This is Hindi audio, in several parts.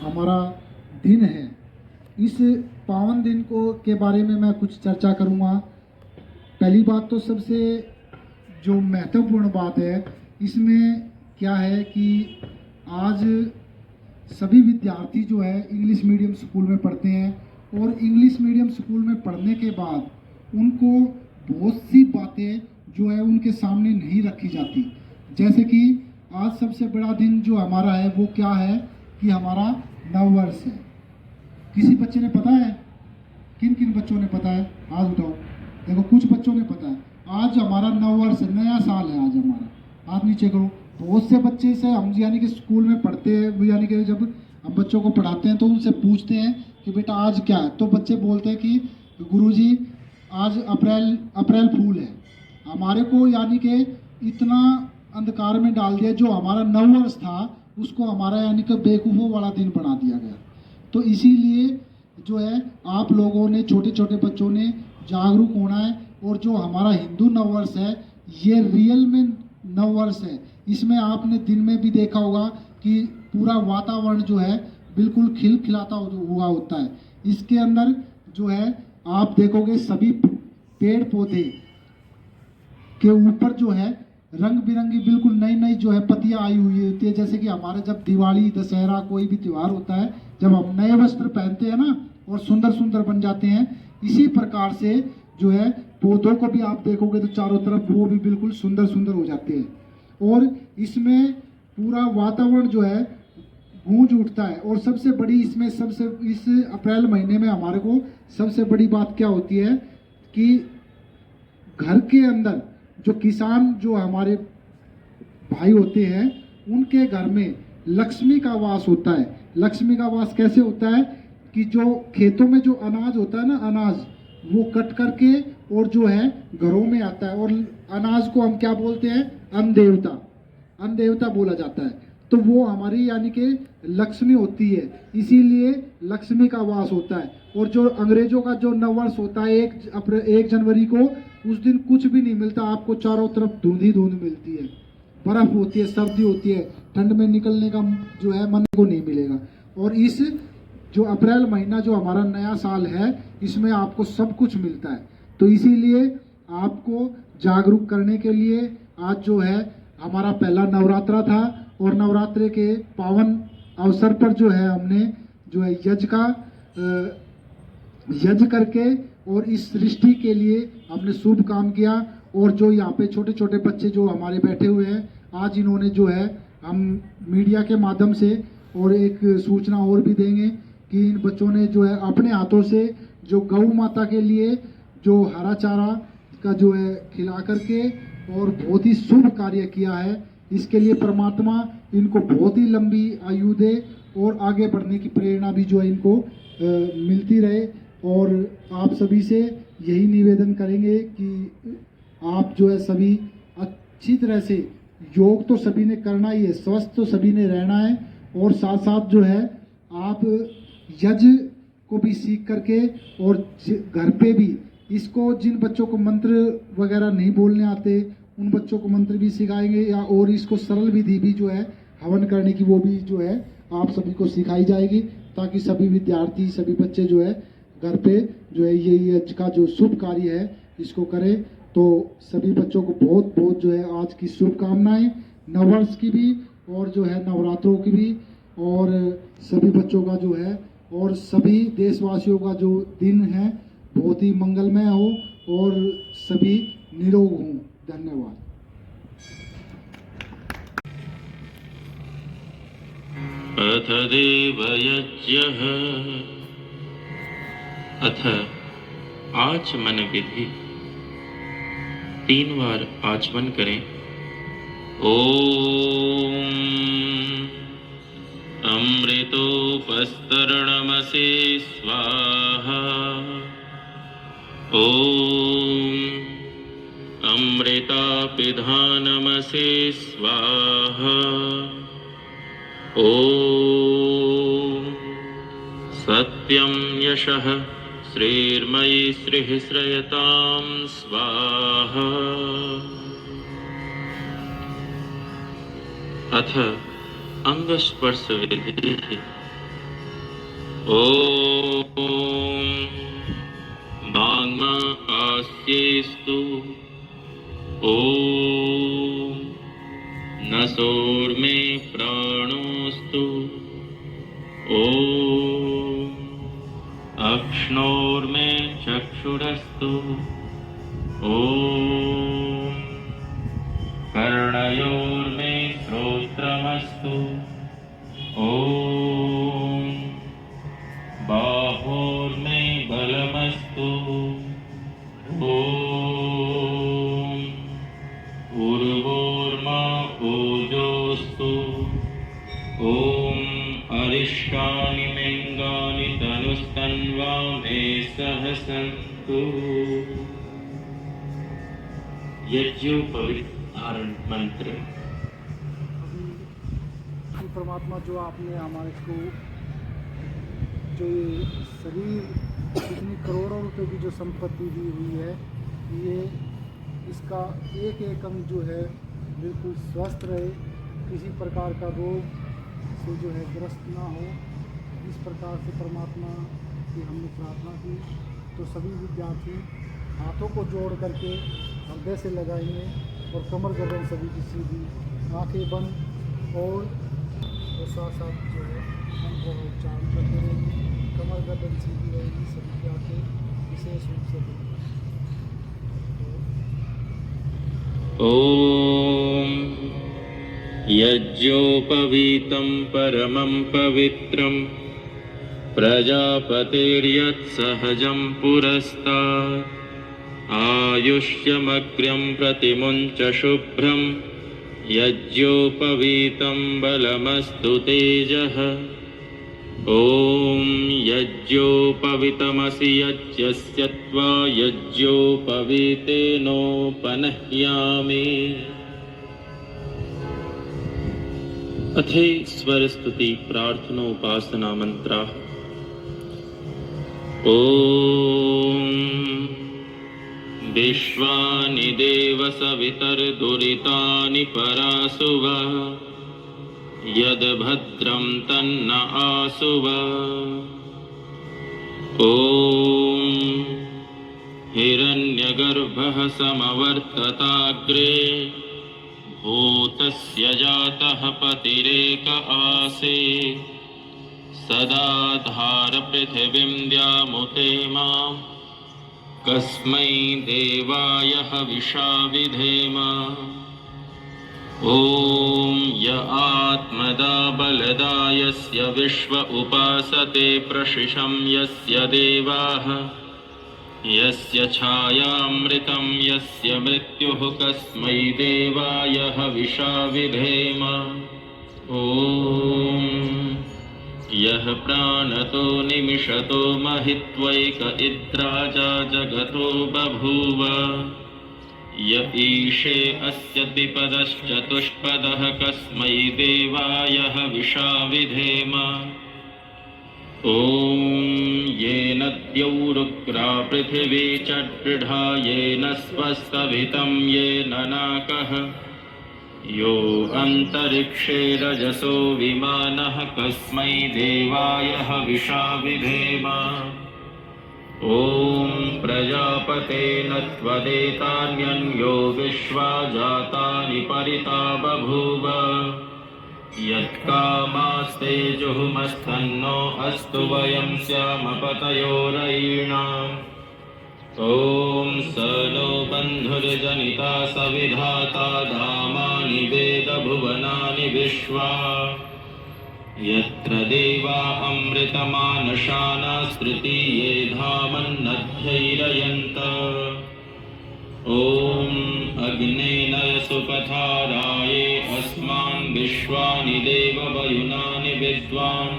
हमारा दिन है, इस पावन दिन को के बारे में मैं कुछ चर्चा करूँगा। पहली बात तो सबसे जो महत्वपूर्ण बात है इसमें क्या है कि आज सभी विद्यार्थी जो है इंग्लिश मीडियम स्कूल में पढ़ते हैं और इंग्लिश मीडियम स्कूल में पढ़ने के बाद उनको बहुत सी बातें जो है उनके सामने नहीं रखी जाती। जैसे कि आज सबसे बड़ा दिन जो हमारा है वो क्या है कि हमारा नववर्ष है। किसी बच्चे ने पता है? किन किन बच्चों ने पता है? हाथ उठाओ। देखो कुछ बच्चों ने पता है। आज हमारा नववर्ष है, नया साल है आज हमारा। हाथ नीचे करो। बहुत से बच्चे से हम यानी कि स्कूल में पढ़ते हैं, यानी कि जब हम बच्चों को पढ़ाते हैं तो उनसे पूछते हैं कि बेटा आज क्या है, तो बच्चे बोलते हैं कि गुरुजी आज अप्रैल फूल है। हमारे को यानी कि इतना अंधकार में डाल दिया, जो हमारा नववर्ष था उसको हमारा यानी कि बेवकूफ़ों वाला दिन बना दिया गया। तो इसीलिए जो है आप लोगों ने, छोटे छोटे बच्चों ने जागरूक होना है और जो हमारा हिंदू नववर्ष है ये रियल में नववर्ष है। इसमें आपने दिन में भी देखा होगा कि पूरा वातावरण जो है बिल्कुल खिलखिलाता हुआ होता है। इसके अंदर जो है आप देखोगे सभी पेड़ पौधे के ऊपर जो है रंग बिरंगी बिल्कुल नई नई जो है पत्तियां आई हुई होती है। जैसे कि हमारे जब दिवाली, दशहरा, कोई भी त्यौहार होता है, जब हम नए वस्त्र पहनते हैं ना और सुंदर सुंदर बन जाते हैं, इसी प्रकार से जो है पौधों को भी आप देखोगे तो चारों तरफ वो भी बिल्कुल सुंदर सुंदर हो जाते हैं और इसमें पूरा वातावरण जो है गूंज उठता है। और सबसे बड़ी इसमें इस अप्रैल महीने में हमारे को सबसे बड़ी बात क्या होती है कि घर के अंदर जो किसान जो हमारे भाई होते हैं उनके घर में लक्ष्मी का वास होता है। लक्ष्मी का वास कैसे होता है कि जो खेतों में जो अनाज होता है ना, अनाज वो कट करके और जो है घरों में आता है और अनाज को हम क्या बोलते हैं? अन्न देवता, अन्न देवता बोला जाता है। तो वो हमारी यानी कि लक्ष्मी होती है, इसीलिए लक्ष्मी का वास होता है। और जो अंग्रेजों का जो नववर्ष होता है 1 जनवरी को, उस दिन कुछ भी नहीं मिलता आपको, चारों तरफ धुंध ही धुंध मिलती है, बर्फ होती है, सर्दी होती है, ठंड में निकलने का जो है मन को नहीं मिलेगा। और इस जो अप्रैल महीना जो हमारा नया साल है इसमें आपको सब कुछ मिलता है। तो इसीलिए आपको जागरूक करने के लिए आज जो है हमारा पहला नवरात्रा था और नवरात्रे के पावन अवसर पर जो है हमने जो है यज्ञ करके और इस सृष्टि के लिए हमने शुभ काम किया। और जो यहाँ पे छोटे छोटे बच्चे जो हमारे बैठे हुए हैं, आज इन्होंने जो है हम मीडिया के माध्यम से और एक सूचना और भी देंगे कि इन बच्चों ने जो है अपने हाथों से जो गौ माता के लिए जो हरा चारा का जो है खिला करके और बहुत ही शुभ कार्य किया है। इसके लिए परमात्मा इनको बहुत ही लंबी आयु दे और आगे बढ़ने की प्रेरणा भी जो है इनको मिलती रहे। और आप सभी से यही निवेदन करेंगे कि आप जो है सभी अच्छी तरह से, योग तो सभी ने करना ही है, स्वस्थ तो सभी ने रहना है और साथ साथ जो है आप यज्ञ को भी सीख करके और घर पे भी इसको, जिन बच्चों को मंत्र वगैरह नहीं बोलने आते उन बच्चों को मंत्र भी सिखाएंगे, या और इसको सरल विधि भी जो है हवन करने की वो भी जो है आप सभी को सिखाई जाएगी, ताकि सभी विद्यार्थी, सभी बच्चे जो है घर पे जो है ये यज्ञ का जो शुभ कार्य है इसको करें। तो सभी बच्चों को बहुत बहुत जो है आज की शुभकामनाएं, नववर्ष की भी और जो है नवरात्रों की भी, और सभी बच्चों का जो है और सभी देशवासियों का जो दिन है बहुत ही मंगलमय हो और सभी निरोग हों। धन्यवाद। अथ देवयज्ञः अथ आचमन विधि। 3 बार आचमन करें। ओम अमृतोपस्तरणमसे स्वाहा। ओम अमृतापिधानमसे स्वाहा। ओम सत्यं यशः श्रीर्मयि श्रीः श्रयतां स्वाहा। अथ अंगस्पर्श विधि। ॐ वाङ्मा आस्येस्तु ॐ नसोर्मे प्राणोस्तु ॐ अक्ष्णोर्मे चक्षुरस्तु ॐ कर्णयोर्मे श्रोत्रमस्तु ॐ बाहोर्मे बलमस्तु ॐ उर्वोर्मा ओजोस्तु ॐ अरिष्टानि मेङ्गानि तनुस्तन्वा मे सह सन्तु। यज्ञोपवीत धारण मंत्र। अभी परमात्मा जो आपने हमारे को जो ये शरीर इतनी करोड़ों रुपए की जो संपत्ति दी हुई है, ये इसका एक एक अंग जो है बिल्कुल स्वस्थ रहे, किसी प्रकार का रोग से जो है ग्रस्त ना हो, इस प्रकार से परमात्मा की हमने प्रार्थना की। तो सभी विद्यार्थी हाथों को जोड़ करके हृदय से लगाएंगे और कमर गर्दन सभी की सीधी, आंखें बंद और साथ साथ जो है मंत्र का उच्चारण करते रहेंगे। कमर गर्दन सीधी रहेगी, सभी की आंखें विशेष रूप से बंद। ॐ यज्ञोपवीतं परमं पवित्रं प्रजापतिर्यत्सहजं पुरस्तात् आयुष्यमग्र्यं प्रतिमुञ्च शुभ्रं यज्ञोपवीतं बलमस्तु तेजः। ॐ यज्ञोपवीतमसि यज्ञस्य त्वा यज्ञोपवीतेनोपनह्यामि। अथेश्वर स्तुति प्रार्थनोपासना मंत्रा। ॐ विश्वानि देव सवितर्दुरितानि परासुव यद्भद्रं तन्न आसुव। ॐ हिरण्यगर्भः समवर्तताग्रे भूतस्य जातः पतिरेक आसे सदा धार पृथिवीं द्यामुते मां कस्मै देवाय हविषा विधेम। ॐ य आत्मदा बलदा यस्य विश्व उपासते प्रशिशं यस्य देवाः यस्य छायामृतं यस्य मृत्युः कस्मै देवाय हविषा विधेम। ॐ यः प्राणतो निमिषतो महित्वैक इद्राजा जगतो बभूव य ईशे अस्य द्विपदश्चतुष्पदः कस्मै देवाय हविषा विधेम। ॐ येन द्यौरुग्रा पृथिवी च दृढा येन स्वस्तभितं येन नाकः यो अन्तरिक्षे रजसो विमानः कस्मै देवाय हविषा विधेम। ॐ प्रजापतेन त्वदेतान्यन्यो विश्वा जातानि परिता बभूव यत्कामास्ते जुहुमस्तन्नो अस्तु वयं स्याम पतयोरयीणाम्। ॐ स नो बन्धुर्जनिता सविधाता धामानि वेदभुवनानि विश्वा यत्र देवा अमृतमानशानास्तृतीये धामन्नध्यैरयन्त। ॐ अग्नेनय सुपथाराये अस्मान् विश्वानि देववयुनानि विद्वान्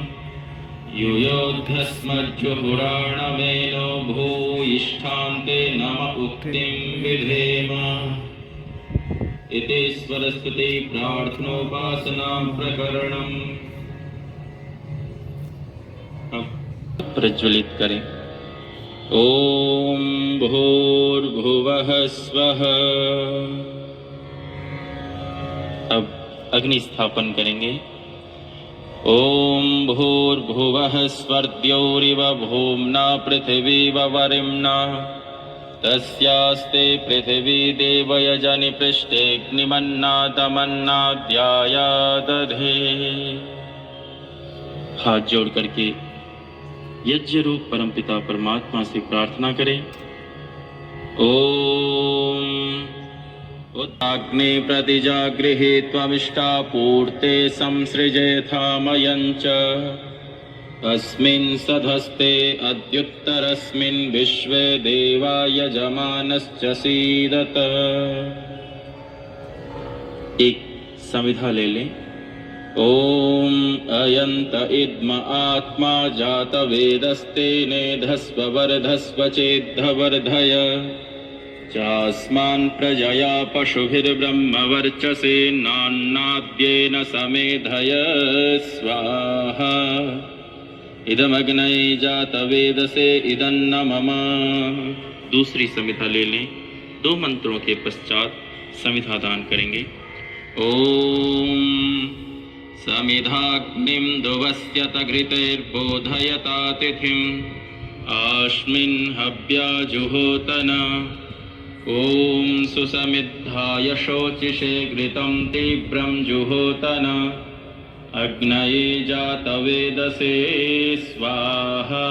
युयोध्यस्मज्जुहुराणमेनो भूयिष्ठान्ते नम उक्तिं विधेम। इति स्वरस्तुति प्रार्थनोपासना प्रकरणम्। प्रज्वलित करें। ओम भूर्भुवः स्वः। अब अग्नि स्थापन करेंगे। ॐ भूर्भुवः स्वर्द्योरिव भूम्ना पृथिवीव वरिम्ना तस्यास्ते पृथिवी देवयजनि पृष्ठेऽग्निमन्नादमन्नाद्याया दधे। हाथ जोड़ करके यज्ञ रूप परमपिता परमात्मा से प्रार्थना करें। ओम उदाग्ने प्रतिजागृहे त्वमिष्टापूर्ते संसृजेथामयं च अस्मिन् सधस्ते अद्युत्तरस्मिन् विश्वे देवा यजमानश्च सीदत। एक समिधा ले लें। ओम अयंत इद्म आत्मा जात वेदस्तेने धस्व वर्धस्व चेद्धवर्धय चास्मान् प्रजया पशुभिर्ब्रह्मवर्चसे नान्नाद्येन समेधय स्वाहा। इदमग्नये जात वेदसे इदन्न मम। दूसरी समिधा ले लें। 2 मंत्रों के पश्चात समिधा दान करेंगे। ओम समिधाग्निं दुवस्यत घृतेर्बोधयता तिथिम् आश्मिन् हव्याजुहोतन। ॐ सुसमिद्धाय शोचिषे घृतं तीव्रं जुहोतन अग्नये जातवेदसे स्वाहा।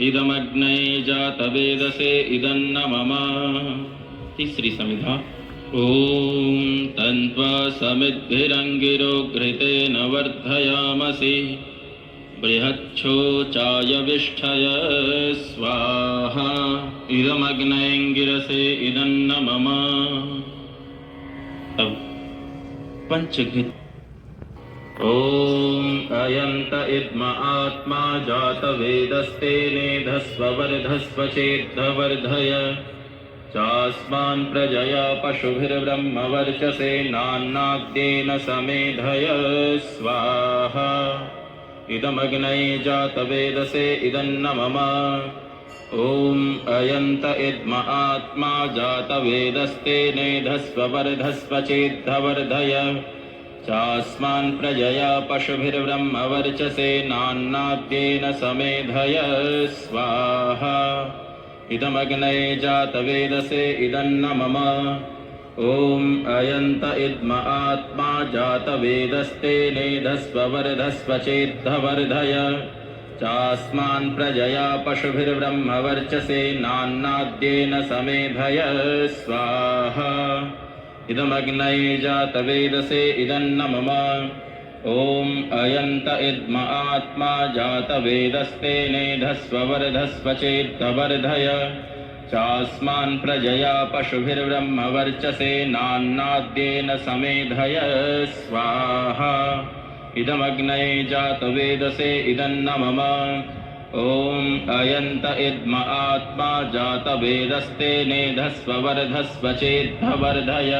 इदमग्नये जातवेदसे इदन्न मम। तीसरी समिधा। ॐ तन्त्वा समिद्भिरङ्गिरो घृतेन वर्धयामसि बृहच्छोचाय विष्ठय स्वाहा। इदमग्नयेङ्गिरसे इदन्न मम। अब पंचघृत। ॐ अयन्त इद्म आत्मा जात वेदस्तेने धस्व वर्धस्व चेद्धवर्धय चास्मान् प्रजया पशुभिर्ब्रह्मवर्चसे नान्नाद्येन समेधय स्वाहा। इदमग्नये जातवेदसे इदन्न मम। ॐ अयन्त इद्म आत्मा जातवेदस्तेने धस्व वर्धस्व चेद्धवर्धय चास्मान् प्रजया पशुभिर्ब्रह्मवर्चसे नान्नाद्येन समेधय स्वाहा। इदमग्नये जातवेदसे इदन्न मम। ॐ अयन्त इद्म आत्मा जातवेदस्तेने धस्व वर्धस्व चेद्धवर्धय चास्मान् प्रजया पशुभिर्ब्रह्मवर्चसे नान्नाद्येन समेधय स्वाहा। इदमग्नये जातवेदसे इदन्न मम। ॐ अयन्त इद्म आत्मा जातवेदस्तेने धस्व वर्धस्व चेद्धवर्धय चास्मान् प्रजया पशुभिर्ब्रह्मवर्चसे नान्नाद्येन समेधय स्वाहा। इदमग्नये जातवेदसे इदन्न मम। ॐ अयन्त इद्म आत्मा जातवेदस्तेने धस्व वर्धस्व चेद्धवर्धय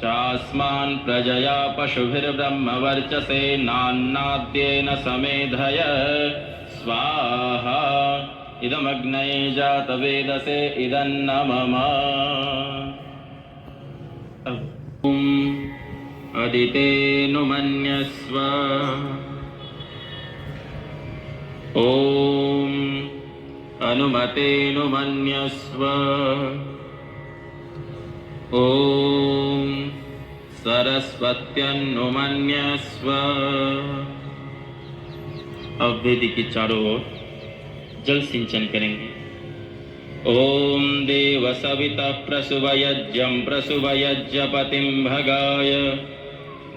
चास्मान् प्रजया पशुभिर्ब्रह्मवर्चसे नान्नाद्येन समेधय स्वाहा। इदमग्नये जातवेदसे इदन्न मम। ॐ अदितेनुमन्यस्व। ॐ अनुमतेनुमन्यस्व। ॐ सरस्वत्यन्नुमन्यस्व। अब वेदी के चारों ओर जल सिंचन करेंगे। ओम देव सविता प्रसुवयज्ञं प्रसुवयज्ञपतिं भगाय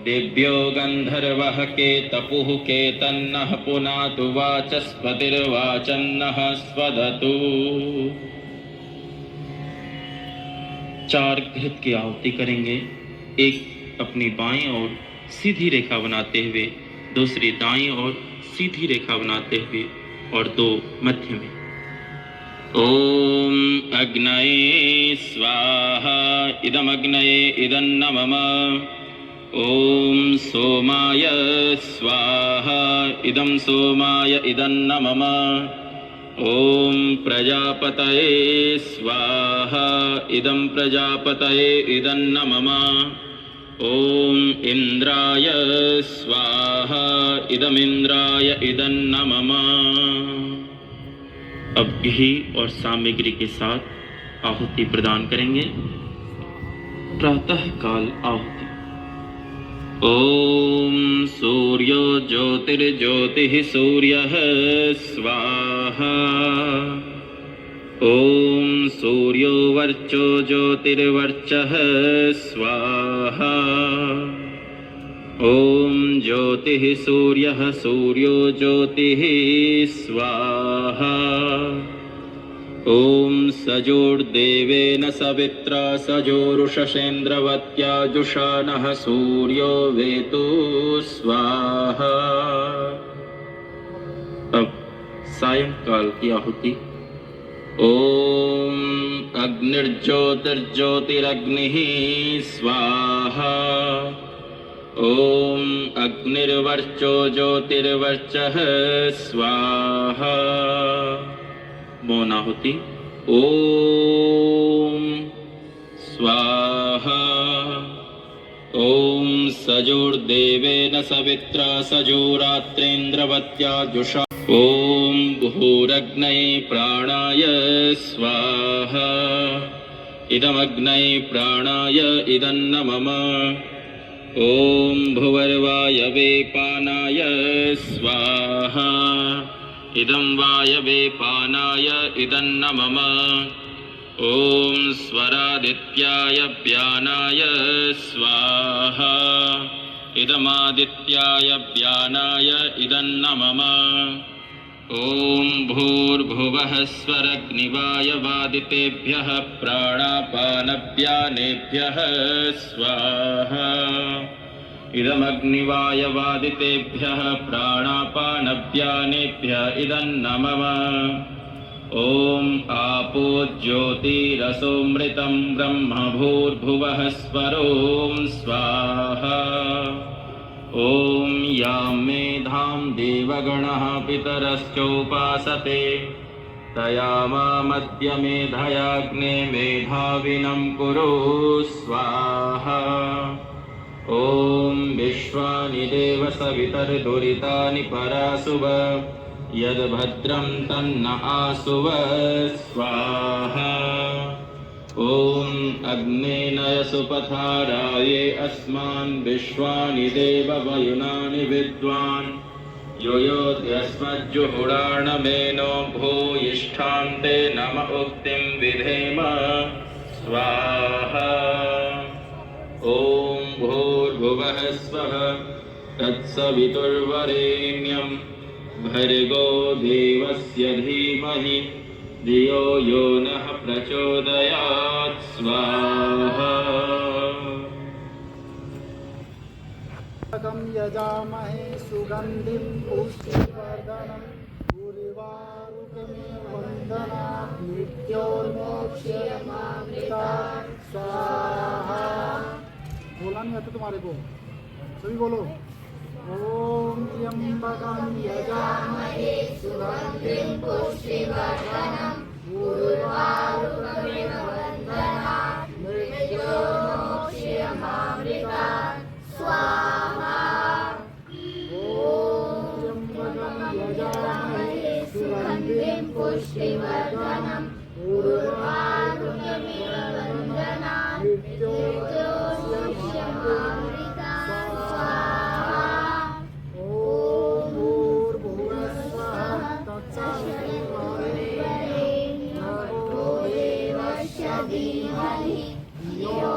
दिव्यो गंधर्वः केतपुः केतन्नः पुनातु वाचस्पतिर्वाचन्नः स्वदतु। 4 घृत की आहुति करेंगे। एक अपनी बाईं ओर सीधी रेखा बनाते हुए, दूसरी दाईं ओर सीधी रेखा बनाते हुए और 2 मध्य में। ओम अग्नये स्वाहा। इदमग्नये इदन्न मम। ओम सोमाय स्वाहा। इदं सोमाय इदन्न मम। ओम प्रजापतये स्वाहा। इदं प्रजापतये इदन्न मम। ॐ इन्द्राय स्वाहा इदमिन्द्राय इदन्न मम। अब घी और सामग्री के साथ आहुति प्रदान करेंगे। प्रातः काल आहुति। ॐ सूर्यो ज्योतिर्ज्योतिः सूर्यः स्वाहा। ॐ सूर्यो वर्चो ज्योतिर्वर्चः स्वाहा। ॐ ज्योतिः सूर्यः सूर्यो ज्योतिः स्वाहा। ॐ सजोर्देवेन सवित्रा सजोरुषसेन्द्रवत्या जुषानः सूर्यो वेतु स्वाहा। अब सायंकाल की आहुति। ॐ अग्निर्ज्योतिर्ज्योतिरग्निः स्वाहा। ॐ अग्निर्वर्चो ज्योतिर्वर्चः स्वाहा। मौनाहुति। ॐ स्वाहा। ॐ सजोर्देवेन सवित्रा सजोरात्रेन्द्रवत्या जुषा। ॐ भूरग्नये प्राणाय स्वाहा। इदमग्नये प्राणाय इदन्न मम। ॐ भुवर्वायवे पानाय स्वाहा। इदं वायवे पानाय इदन्न मम। ॐ स्वरादित्याय व्यानाय स्वाहा। इदमादित्याय व्यानाय इदन्न मम। ॐ भूर्भुवः स्वरग्निवायवादितेभ्यः प्राणापानव्यानेभ्यः स्वाहा। इदमग्निवायवादितेभ्यः प्राणापानव्यानेभ्यः इदन्न मम। ॐ आपो ज्योतिरसोमृतं ब्रह्म भूर्भुवः स्वरों स्वाहा। ॐ यां मेधां देवगणः पितरश्चोपासते तयामामद्य मेधयाग्ने मेधाविनं कुरु स्वाहा। ॐ विश्वानि देव सवितर्दुरितानि परासुव यद्भद्रं तन्न आसुव स्वाहा। ॐ अग्नेनयसु पथाराये अस्मान् विश्वानि देव वयुनानि विद्वान् यो योऽध्यस्मज्जुहुडाणमेनो भूयिष्ठां ते नम उक्तिं विधेम स्वाहा। ॐ भूर्भुवः स्वः तत्सवितुर्वरेण्यं भर्गो देवस्य धीमहि धियो यो नः प्रचोदयात् स्वाहा। यजामहे सुगन्धिं पुष्टिवर्धनम् उर्वारुकमेव वन्दनात् मृत्योर्मोक्षयमामृतात् स्वाहा। बोला नहीं आता तुम्हारे को, सभी बोलो। ओम त्र्यंबकं यजामहे सुगन्धिं पुष्टिवर्धनम् उर्वारुकमेव वन्दनात् मृत्योर्मोक्षयमामृतात् स्वाहा। ओम त्र्यंबकं यजामहे सुगन्धिं पुष्टिवर्धनम् उर्वारुकमेव वन्दनात् मृत्योर्मोक्षयमामृतात् स्वाहा। ओम भूर्भुवः स्वः तत्सवितुर्वरेण्यं भर्गो देवस्य धीमहि धियो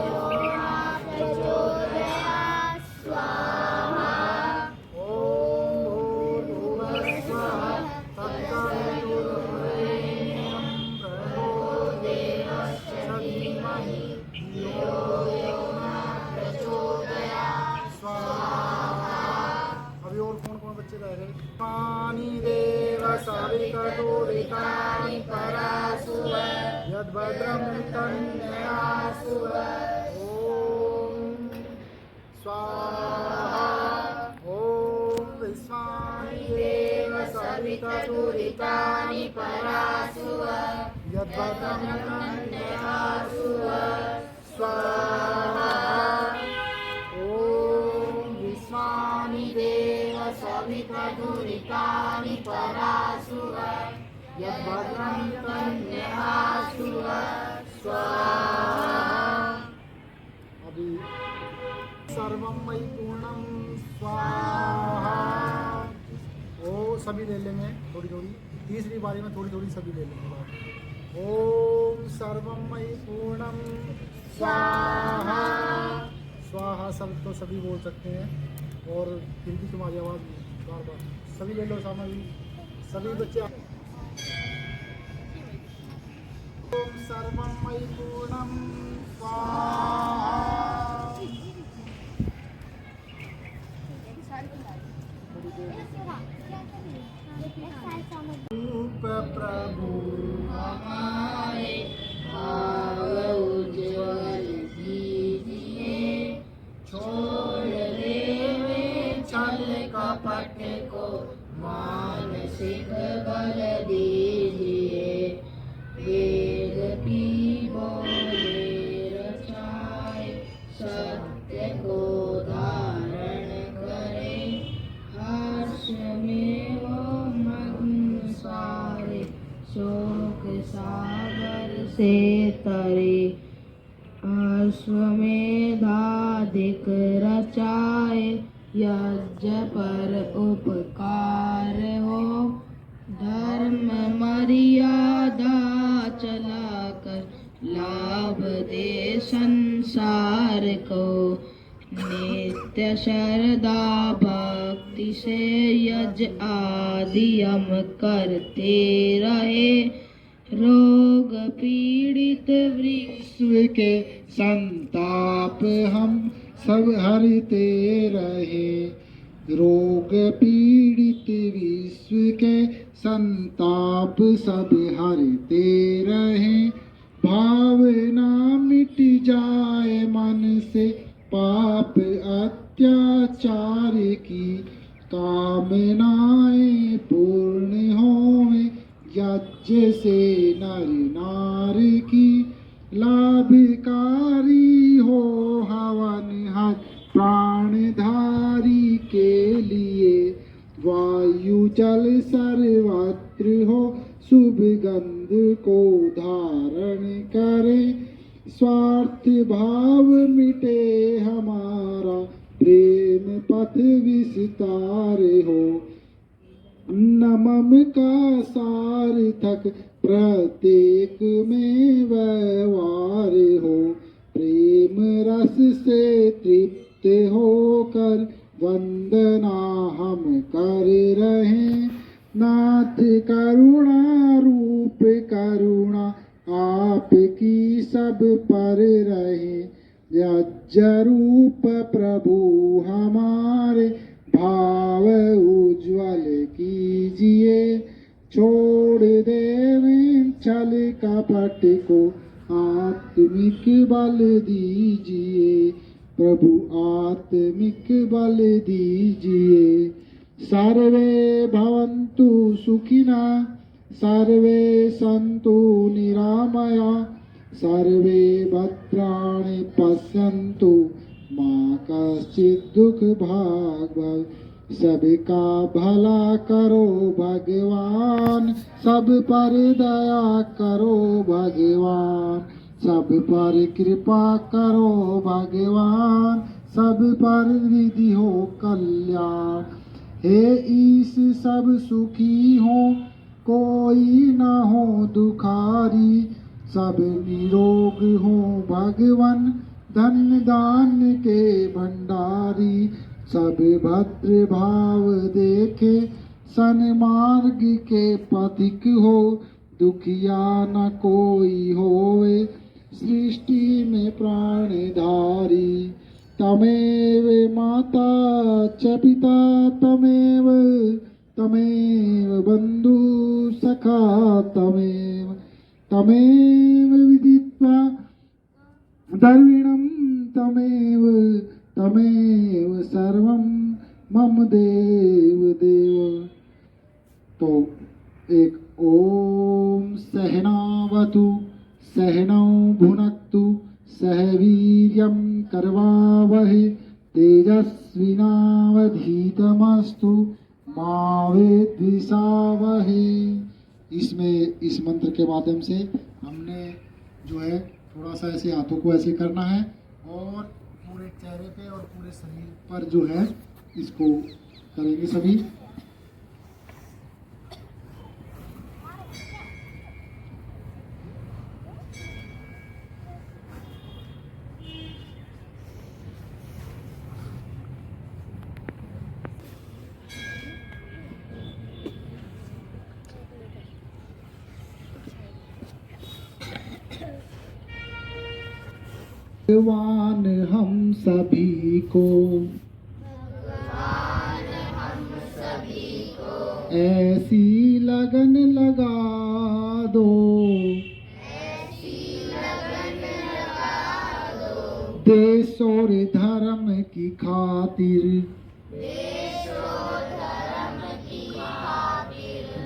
यो नः प्रचोदयात् स्वाहा। ओम भूर्भुवः स्वः तत्सवितुर्वरेण्यं भर्गो देवस्य धीमहि धियो यो नः प्रचोदयात् स्वाहा। अभी और कौन कौन बच्चे रह गए? पानी देव सवितुर्वरेण्यं परासुव यद्भद्रं तन्नयासुव। ओम स्वाहा। ओम विश्वानि देव सवितुर्वरेण्यं परासुव यद्भद्रं तन्नयासुव स्वाहा। भद्राणि परासु यद्भद्रं तन्निहासु स्वाहा। अभी सर्वं मयि पूर्णं स्वाहा। ओ सभी ले लेंगे थोड़ी थोड़ी, तीसरी बारी में थोड़ी थोड़ी सभी ले लेंगे। ओम सर्वं मयि पूर्णं स्वाहा। स्वाहा सब तो सभी बोल सकते हैं, और हिंदी तुम्हारी आवाज़ बार बार सभी ले लो सामने, सभी बच्चे। ओम सर्वं मयि पूर्णं स्वाहा। रूप प्रभु हमारे भाव उज्ज्वल कीजिए, छोड़ देवे छल कपट को मानसिक बल दीजिए। वेद की बोले रचाए, सत्य को धारण करे, हर्ष में वो मग्न सारे, शोक सागर से तरे। अश्वमेधाधिक रचाए, यज्ञ पर उपकार हो, धर्म मर्यादा चलाकर लाभ दे संसार को। नित्य श्रद्धा भक्ति से यज्ञ आदि हम करते रहे, रोग पीड़ित विश्व के संताप हम सब हरते रहे। रोग पीड़ित विश्व के संताप सब हरते रहे। भावना मिट जाए मन से पाप अत्याचार की, कामनाएं पूर्ण होवे यज्ञ से नर नार की। लाभकारी हो हवन हर प्राणधारी के लिए, वायु जल सर्वत्र हो शुभ गंध को धारण करे। स्वार्थ भाव मिटे हमारा प्रेम पथ विस्तार हो। नमम का सार्थक प्रत्येक में व्यवहार हो। प्रेम रस से तृप्त होकर वंदना हम कर रहे। नाथ करुणा रूप करुणा आपकी सब पर रहे। यज्ञ रूप प्रभु हमारे भाव उज्ज्वल कीजिए। छोड़ देवे छल कपट को आत्मिक बल दीजिए। प्रभु आत्मिक बल दीजिए। सर्वे भवन्तु सुखिना, सर्वे सन्तु निरामया, सर्वे भद्राणि पश्यन्तु मा कश्चित् दुख भाग् भव। सबका भला करो भगवान, सब पर दया करो भगवान, सब पर कृपा करो भगवान, सब पर विधि हो कल्याण। हे ईश सब सुखी हो, कोई न हो दुखारी, सब निरोग हो भगवन, धन दान के भंडारी। सब भद्र भाव देखे, सन्मार्ग के पथिक हो, दुखिया न कोई होवे, सृष्टि में प्राणधारी। तमेव माता च पिता, तमेव तमेव बंधु सखा, तमेव तमेव विदित्वा द्रविणं, तमेव तमेव सर्वं मम देव देव। तो एक ओम सहनावतु सहनौ भुनक्तु सह वीर्यं करवावहै तेजस्विनावधीतमस्तु मा विद्विषावहे। इसमें इस मंत्र के माध्यम से हमने जो है थोड़ा सा ऐसे हाथों को ऐसे करना है और पूरे चेहरे पे और पूरे शरीर पर जो है इसको करेंगे सभी। भगवान हम सभी को ऐसी लगन लगा दो, देश और धर्म की खातिर,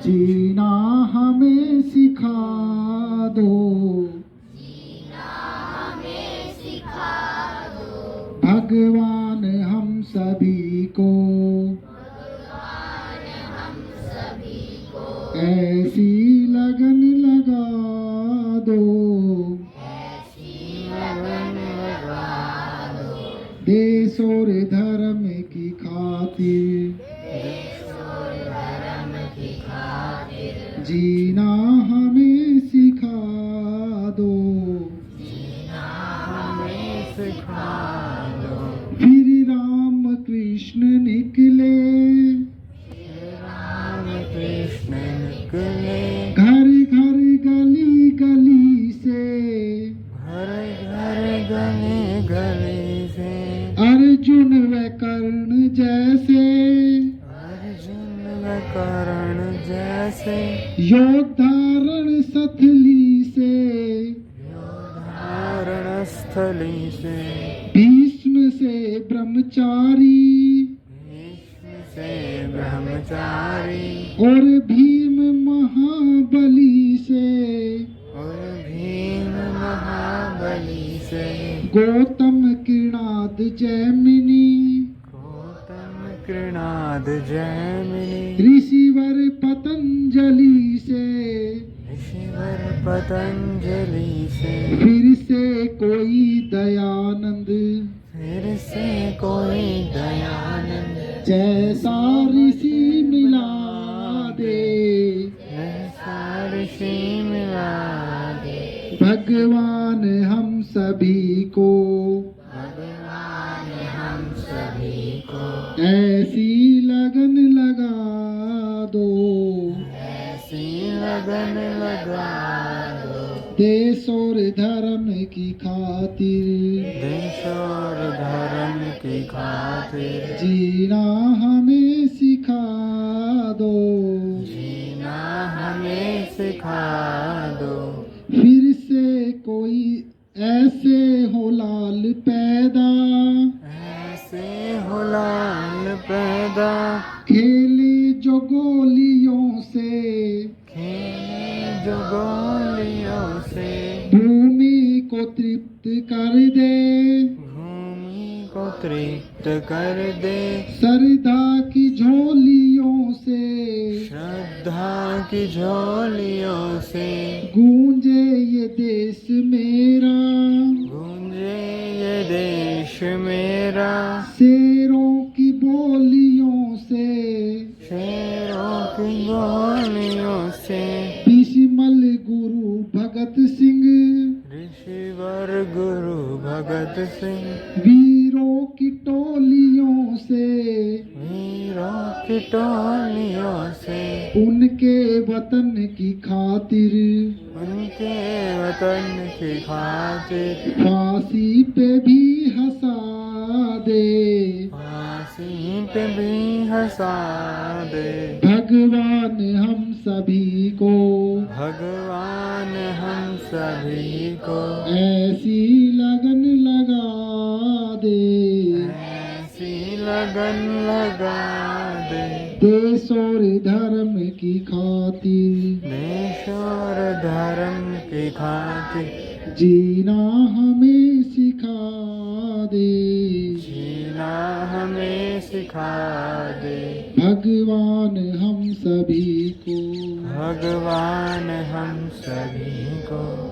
जीना हमें सिखा दो। भगवान हम सभी को ऐसी लगन लगा दो, देश और धर्म की खातिर, जीना हमें सिखा दो। फिर राम कृष्ण निकले, घर घर गली गली से, अर्जुन व कर्ण जैसे, योद्धा रणस्थली से, भीष्म से ब्रह्मचारी, और भीम महाबली से, गौतम कृणाद जैमिनी, ऋषिवर पतंजलि से, फिर से कोई दयानंद, जैसा ऋषि मिला दे, भगवान हम सभी को ऐसी लगन लगा दो, देश और धर्म की खातिर, जीना हमें सिखा दो। फिर से कोई ऐसे हो लाल पैदा, खेले जो गोलियों से, भूमि को तृप्त कर दे, श्रद्धा की झोलियों से, गूंजे ये देश मेरा, शेरों की बोलियों से, विस्मल गुरु भगत सिंह, वीरों की टोलियों से, उनके वतन की खातिर, फांसी पे भी हंसा दे, भगवान हम सभी को ऐसी लगन लगा दे, देश और धर्म की खातिर, जीना हमें सिखा दे। सिखा दे। भगवान हम सभी को, भगवान हम सभी को